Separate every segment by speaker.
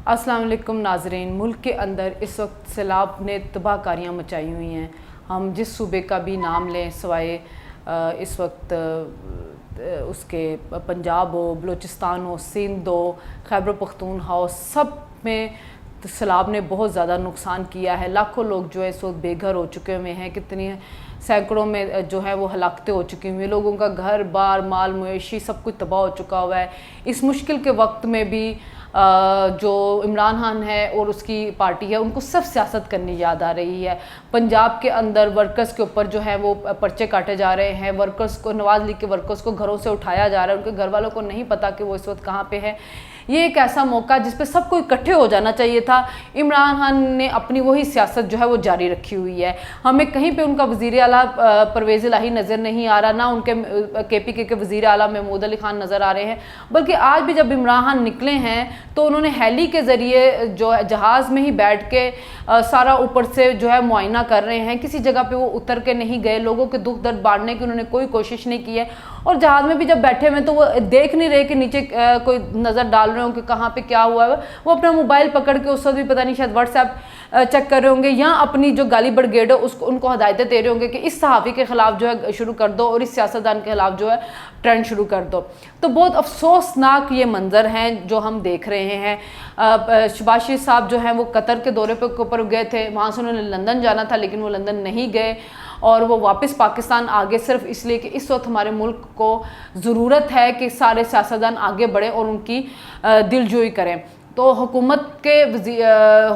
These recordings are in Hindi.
Speaker 1: अस्सलाम वालेकुम नाज़रीन। मुल्क के अंदर इस वक्त सैलाब ने तबाहकारियाँ मचाई हुई हैं। हम जिस सूबे का भी नाम लें सवाए इस वक्त उसके पंजाब हो, बलूचिस्तान हो, सिंध हो, खैबर पख्तूनख्वा हो, सब में सैलाब ने बहुत ज़्यादा नुकसान किया है। लाखों लोग जो है इस वक्त बेघर हो चुके हुए हैं। कितनी सैकड़ों में जो है वो हलाकतें हो चुकी हुई हैं। लोगों का घर बार माल मवेशी सब कुछ तबाह हो चुका हुआ है। इस मुश्किल के वक्त में भी जो इमरान खान है और उसकी पार्टी है उनको सब सियासत करनी याद आ रही है। पंजाब के अंदर वर्कर्स के ऊपर जो है वो पर्चे काटे जा रहे हैं। वर्कर्स को, नवाज लीग के वर्कर्स को घरों से उठाया जा रहा है। उनके घर वालों को नहीं पता कि वो इस वक्त कहाँ पे है। ये एक ऐसा मौका जिस पे सबको इकट्ठे हो जाना चाहिए था। इमरान खान ने अपनी वही सियासत जो है वो जारी रखी हुई है। हमें कहीं पे उनका वज़ीर आला परवेज़ इलाही नज़र नहीं आ रहा, ना उनके KPK के वज़ीर आला महमूद अली खान नज़र आ रहे हैं। बल्कि आज भी जब इमरान खान निकले हैं तो उन्होंने हेली के ज़रिए जो जहाज़ में ही बैठ के सारा ऊपर से जो है मुआयना कर रहे हैं। किसी जगह पे वो उतर के नहीं गए। लोगों के दुख दर्द बांटने की उन्होंने कोई कोशिश नहीं की है। और जहाज़ में भी जब बैठे हुए तो वो देख नहीं रहे कि नीचे कोई नज़र डाल रहे हो कि कहाँ पे क्या हुआ है। वो अपना मोबाइल पकड़ के उस वक्त भी पता नहीं शायद व्हाट्सएप चेक कर रहे होंगे या अपनी जो गाली ब्रिगेड है उसको उनको हदायतें दे रहे होंगे कि इस सहाफ़ी के ख़िलाफ़ जो है शुरू कर दो और इस सियासतदान के ख़िलाफ़ जो है ट्रेंड शुरू कर दो। तो बहुत अफसोसनाक ये मंज़र हैं जो हम देख रहे हैं। शहबाज शरीफ साहब जो हैं वो कतर के दौरे पे ऊपर गए थे। वहाँ से उन्होंने लंदन जाना था लेकिन वो लंदन नहीं गए और वो वापस पाकिस्तान आ गए सिर्फ इसलिए कि इस वक्त हमारे मुल्क को ज़रूरत है कि सारे सियासतदान आगे बढ़ें और उनकी दिलजोई करें। तो हुकूमत के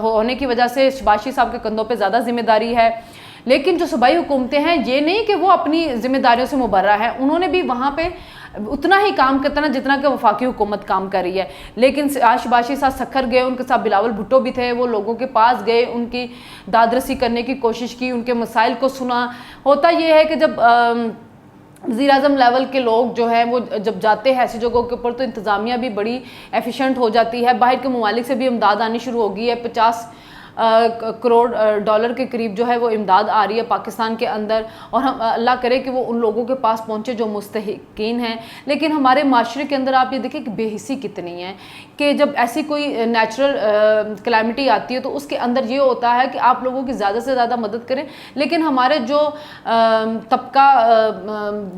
Speaker 1: होने की वजह से शहबाज शरीफ साहब के कंधों पे ज़्यादा जिम्मेदारी है। लेकिन जो सूबाई हुकूमतें हैं ये नहीं कि वो अपनी जिम्मेदारियों से मुबर्रा है। उन्होंने भी वहाँ पे उतना ही काम करता ना जितना कि वफाकी हुकूमत काम कर रही है। लेकिन आज शहबाज शरीफ साहब सखर गए, उनके साथ बिलावल भुट्टो भी थे। वो लोगों के पास गए, उनकी दादरसी करने की कोशिश की, उनके मसाइल को सुना। होता ये है कि जब वज़ीर आज़म लेवल के लोग जो हैं वो जब जाते हैं ऐसी जगहों के ऊपर तो इंतज़ामिया भी बड़ी एफिशिएंट हो जाती है। बाहर के ममालिक से भी इमदाद आनी शुरू हो गई है। 50 करोड़ डॉलर के करीब जो है वो इमदाद आ रही है पाकिस्तान के अंदर। और हम अल्लाह करे कि वो उन लोगों के पास पहुँचे जो मुस्तहिकीन हैं। लेकिन हमारे माशरे के अंदर आप ये देखिए कि बेहिसी कितनी है कि जब ऐसी कोई नेचुरल कैलामिटी आती है तो उसके अंदर ये होता है कि आप लोगों की ज़्यादा से ज़्यादा मदद करें। लेकिन हमारे जो तबका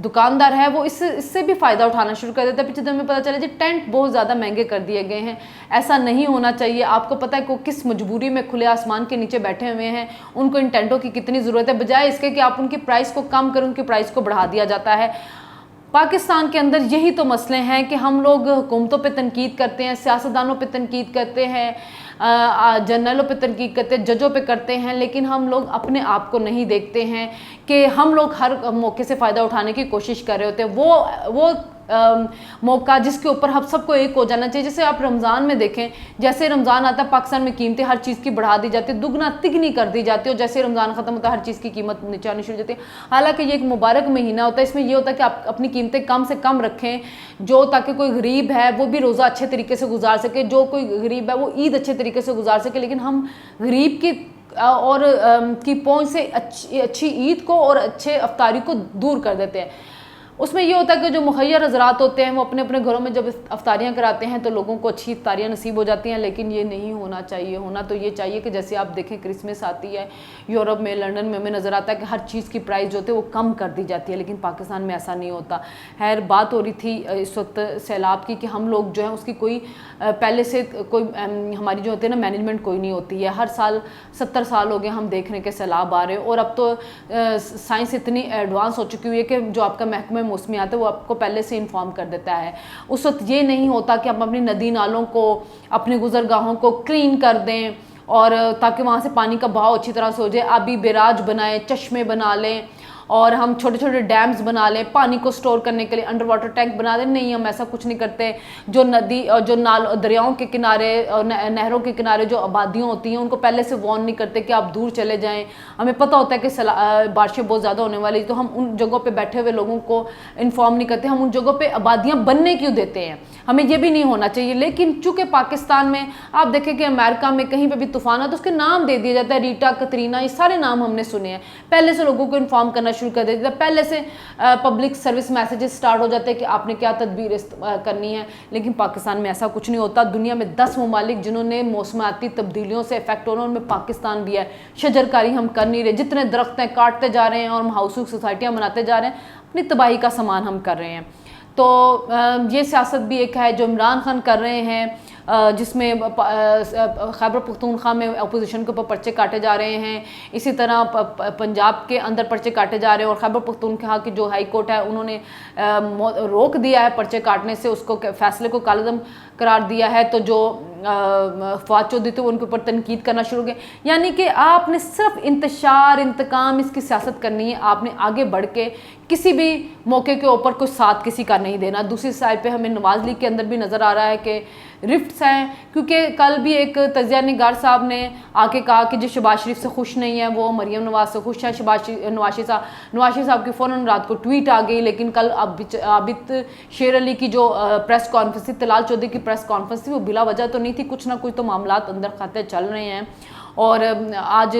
Speaker 1: दुकानदार है वो इससे भी फ़ायदा उठाना शुरू कर देता है। पीछे तो हमें पता चला जी टेंट बहुत ज़्यादा महंगे कर दिए गए हैं। ऐसा नहीं होना चाहिए। आपको पता है कि किस मजबूरी में खुले आसमान के नीचे बैठे हुए हैं, उनको इन टेंटों की कितनी ज़रूरत है। बजाय इसके कि आप उनकी प्राइस को कम करें उनकी प्राइस को बढ़ा दिया जाता है। पाकिस्तान के अंदर यही तो मसले हैं कि हम लोग हुकूमतों पे तनकीद करते हैं, सियासतदानों पे तनकीद करते हैं, जनरलों पे तनकीद करते हैं, जजों पे करते हैं, लेकिन हम लोग अपने आप को नहीं देखते हैं कि हम लोग हर मौके से फ़ायदा उठाने की कोशिश कर रहे होते हैं। वो मौका जिसके ऊपर हम सबको एक हो जाना चाहिए। जैसे आप रमज़ान में देखें, जैसे रमज़ान आता है पाकिस्तान में कीमतें हर चीज़ की बढ़ा दी जाती है, दुगना तिगनी कर दी जाती है। और जैसे रमज़ान ख़त्म होता है हर चीज़ की कीमत नीचे आनी शुरू हो जाती है। हालांकि ये एक मुबारक महीना होता है। इसमें ये होता है कि आप अपनी कीमतें कम से कम रखें जो ताकि कोई गरीब है वो भी रोज़ा अच्छे तरीके से गुजार सके, जो कोई गरीब है वो ईद अच्छे तरीके से गुजार सके। लेकिन हम गरीब की और की पहुँच से अच्छी ईद को और अच्छे अफ्तारी को दूर कर देते हैं। उसमें ये होता है कि जो मुखय्यर हज़रात होते हैं वो अपने अपने घरों में जब अफ्तारियाँ कराते हैं तो लोगों को अच्छी अफ्तारियाँ नसीब हो जाती हैं। लेकिन ये नहीं होना चाहिए। होना तो ये चाहिए कि जैसे आप देखें क्रिसमस आती है यूरोप में, लंदन में, हमें नज़र आता है कि हर चीज़ की प्राइस जो होती है वो कम कर दी जाती है। लेकिन पाकिस्तान में ऐसा नहीं होता। खैर बात हो रही थी इस वक्त सैलाब की कि हम लोग जो है उसकी कोई पहले से कोई हमारी जो होती है ना मैनेजमेंट कोई नहीं होती है। हर साल 70 साल हो गए हम देख रहे हैं कि सैलाब आ रहे हैं। और अब तो साइंस इतनी एडवांस हो चुकी हुई है कि जो आपका महकमा मौसमियात है वो आपको पहले से इन्फॉर्म कर देता है। उस वक्त ये नहीं होता कि हम अपनी नदी नालों को, अपनी गुजरगाहों को क्लीन कर दें और ताकि वहाँ से पानी का बहाव अच्छी तरह से हो जाए, आबी बैराज बनाएं, चश्मे बना लें और हम छोटे छोटे डैम्स बना लें पानी को स्टोर करने के लिए, अंडर वाटर टैंक बना दें। नहीं, हम ऐसा कुछ नहीं करते। जो नदी और जो दरियाओं के किनारे और नहरों के किनारे जो आबादियाँ होती हैं उनको पहले से वार्न नहीं करते कि आप दूर चले जाएं। हमें पता होता है कि बारिशें बहुत ज़्यादा होने वाली, तो हम उन जगहों पे बैठे हुए लोगों को इन्फॉर्म नहीं करते। हम उन जगहों पे आबादियाँ बनने क्यों देते हैं? हमें ये भी नहीं होना चाहिए। लेकिन चूँकि पाकिस्तान में आप देखें कि अमेरिका में कहीं पर भी तूफान है तो उसके नाम दे दिया जाता है, रीटा, कतरीना, ये सारे नाम हमने सुने हैं। पहले से लोगों को इन्फॉर्म करना शुरू कर देती है। पहले से पब्लिक सर्विस मैसेजेस स्टार्ट हो जाते हैं कि आपने क्या तदबीर करनी है, लेकिन पाकिस्तान में ऐसा कुछ नहीं होता। दुनिया में 10 ममालिक जिन्होंने मौसमाती तब्दीलियों से इफेक्ट हो रहे हैं, उनमें पाकिस्तान भी है। शजरकारी हम कर नहीं रहे, जितने दरख्त हैं काटते जा रहे हैं और हम हाउसिंग सोसाइटियाँ बनाते जा रहे हैं, अपनी तबाही का सामान हम कर रहे हैं। तो ये सियासत भी एक है जो इमरान खान कर रहे हैं, जिसमें खैबर पख्तूनख्वा में अपोजिशन के ऊपर पर्चे काटे जा रहे हैं, इसी तरह पंजाब के अंदर पर्चे काटे जा रहे हैं। और खैबर पख्तूनख्वा की जो हाई कोर्ट है उन्होंने रोक दिया है पर्चे काटने से, उसको फैसले को कालदम करार दिया है। तो जो फवाद चौधरी थे उनके ऊपर तनकीद करना शुरू हो गए। यानी कि आपने सिर्फ इंतशार इंतकाम इसकी सियासत करनी है, आपने आगे बढ़ के किसी भी मौके के ऊपर कोई साथ किसी का नहीं देना। दूसरी साइड पे हमें नवाज लीग के अंदर भी नज़र आ रहा है कि रिफ्ट्स हैं, क्योंकि कल भी एक तजिया निगार साहब ने आके कहा कि जो शहबाज शरीफ से खुश नहीं है वो मरीम नवाज से खुश है। नवाज साहब की फ़ौरन रात को ट्वीट आ गई, लेकिन कल आबिद शेर अली की जो प्रेस कॉन्फ्रेंस थी, तलाल चौधरी की प्रेस कॉन्फ्रेंस थी, वो बिला वजह तो नहीं थी, कुछ ना कुछ तो मामलात अंदर खाते चल रहे हैं। और आज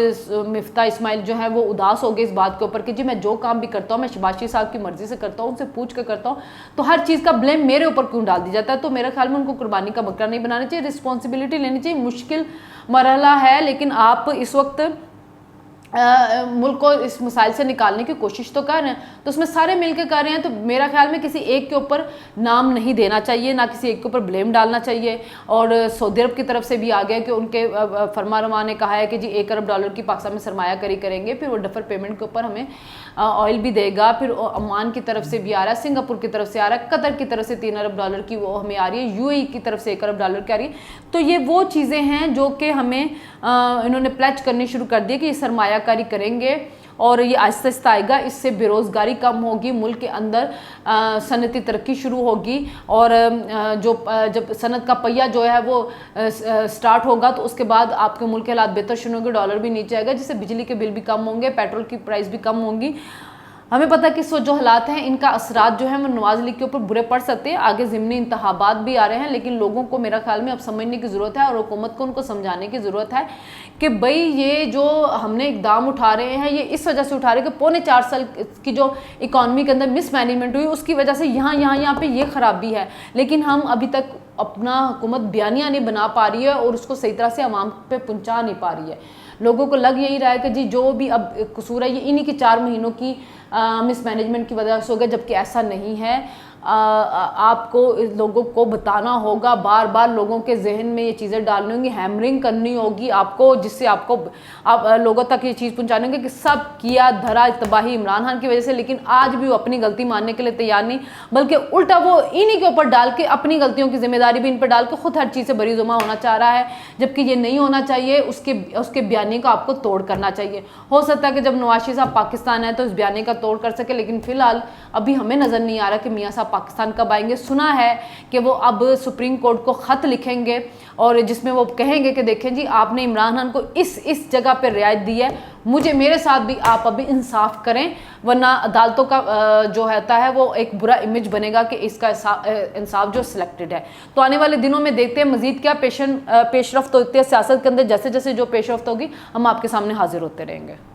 Speaker 1: मिफ्ता इस्माइल जो है वो उदास हो गए इस बात के ऊपर कि जी मैं जो काम भी करता हूँ मैं शहबाज शरीफ साहब की मर्ज़ी से करता हूँ, उनसे पूछ कर करता हूँ, तो हर चीज़ का ब्लेम मेरे ऊपर क्यों डाल दिया जाता है। तो मेरे ख्याल में उनको कुर्बानी का बकरा नहीं बनाना चाहिए, रिस्पॉन्सिबिलिटी लेनी चाहिए। मुश्किल मरहला है, लेकिन आप इस वक्त मुल्क को इस मसाइल से निकालने की कोशिश तो कर रहे हैं, तो उसमें सारे मिलकर कर रहे हैं। तो मेरा ख्याल में किसी एक के ऊपर नाम नहीं देना चाहिए, ना किसी एक के ऊपर ब्लेम डालना चाहिए। और सऊदी अरब की तरफ से भी आ गया कि उनके फरमारवा ने कहा है कि जी $1 अरब की पाकिस्तान में सरमायाकारी करेंगे, फिर वो डफर पेमेंट के ऊपर हमें ऑयल भी देगा। फिर ओमान की तरफ से भी आ रहा है, सिंगापुर की तरफ से आ रहा है, कतर की तरफ से $3 अरब की वो हमें आ रही है, UAE की तरफ से $1 अरब की आ रही है। तो ये वो चीज़ें हैं जो कि हमें इन्होंने प्लेज करनी शुरू कर दी कि ये सरमायाकारी करेंगे और ये आहिस्ता आहिस्ता आएगा। इससे बेरोज़गारी कम होगी, मुल्क के अंदर सनती तरक्की शुरू होगी। और जब सनत का पहिया जो है वो स्टार्ट होगा तो उसके बाद आपके मुल्क के हालात बेहतर शुरू होंगे, डॉलर भी नीचे आएगा, जिससे बिजली के बिल भी कम होंगे, पेट्रोल की प्राइस भी कम होंगी। हमें पता है कि जो हालात हैं इनका असरात जो है वो नवाज लीग के ऊपर बुरे पड़ सकते हैं। आगे ज़िमनी इंतखाबात भी आ रहे हैं, लेकिन लोगों को मेरा ख्याल में अब समझने की ज़रूरत है और हुकूमत को उनको समझाने की ज़रूरत है कि भाई ये जो हमने इकदाम उठा रहे हैं ये इस वजह से उठा रहे हैं कि पौने 4 साल की जो इकॉनमी के अंदर मिसमैनेजमेंट हुई उसकी वजह से यहाँ पे ये ख़राबी है, लेकिन हम अभी तक अपना हुकूमत बयानिया नहीं बना पा रही है और उसको सही तरह से आवाम पे पहुँचा नहीं पा रही है। लोगों को लग यही रहा है कि जी जो भी अब कसूर है ये इन्हीं की 4 महीनों की मिसमैनेजमेंट की वजह से हो गया, जबकि ऐसा नहीं है। आपको लोगों को बताना होगा, बार बार लोगों के जहन में ये चीज़ें डालनी होंगी, हैमरिंग करनी होगी आपको, जिससे आपको आप लोगों तक ये चीज़ पहुंचानी होगी कि सब किया धरा तबाही इमरान खान की वजह से। लेकिन आज भी वो अपनी गलती मानने के लिए तैयार नहीं, बल्कि उल्टा वो इन्हीं के ऊपर डाल के अपनी गलतियों की जिम्मेदारी भी इन पर डाल के खुद हर चीज़ से बरी जुमा होना चाह रहा है, जबकि ये नहीं होना चाहिए। उसके बयानी को आपको तोड़ करना चाहिए। हो सकता है कि जब नवाज शरीफ साहब पाकिस्तान है तो इस बयानी का तोड़ कर सके, लेकिन फिलहाल अभी हमें नज़र नहीं आ रहा कि मियाँ साहब पाकिस्तान कब आएंगे। सुना है कि वो अब सुप्रीम कोर्ट को ख़त लिखेंगे और जिसमें वो कहेंगे कि देखें जी आपने इमरान खान को इस जगह पर रियायत दी है, मेरे साथ भी आप अभी इंसाफ करें, वरना अदालतों का जो होता है वो एक बुरा इमेज बनेगा कि इसका इंसाफ जो सिलेक्टेड है। तो आने वाले दिनों में देखते हैं मजीद क्या पेशरफ्त होती है सियासत के अंदर। जैसे जैसे जो पेशरफ्त होगी हम आपके सामने हाजिर होते रहेंगे।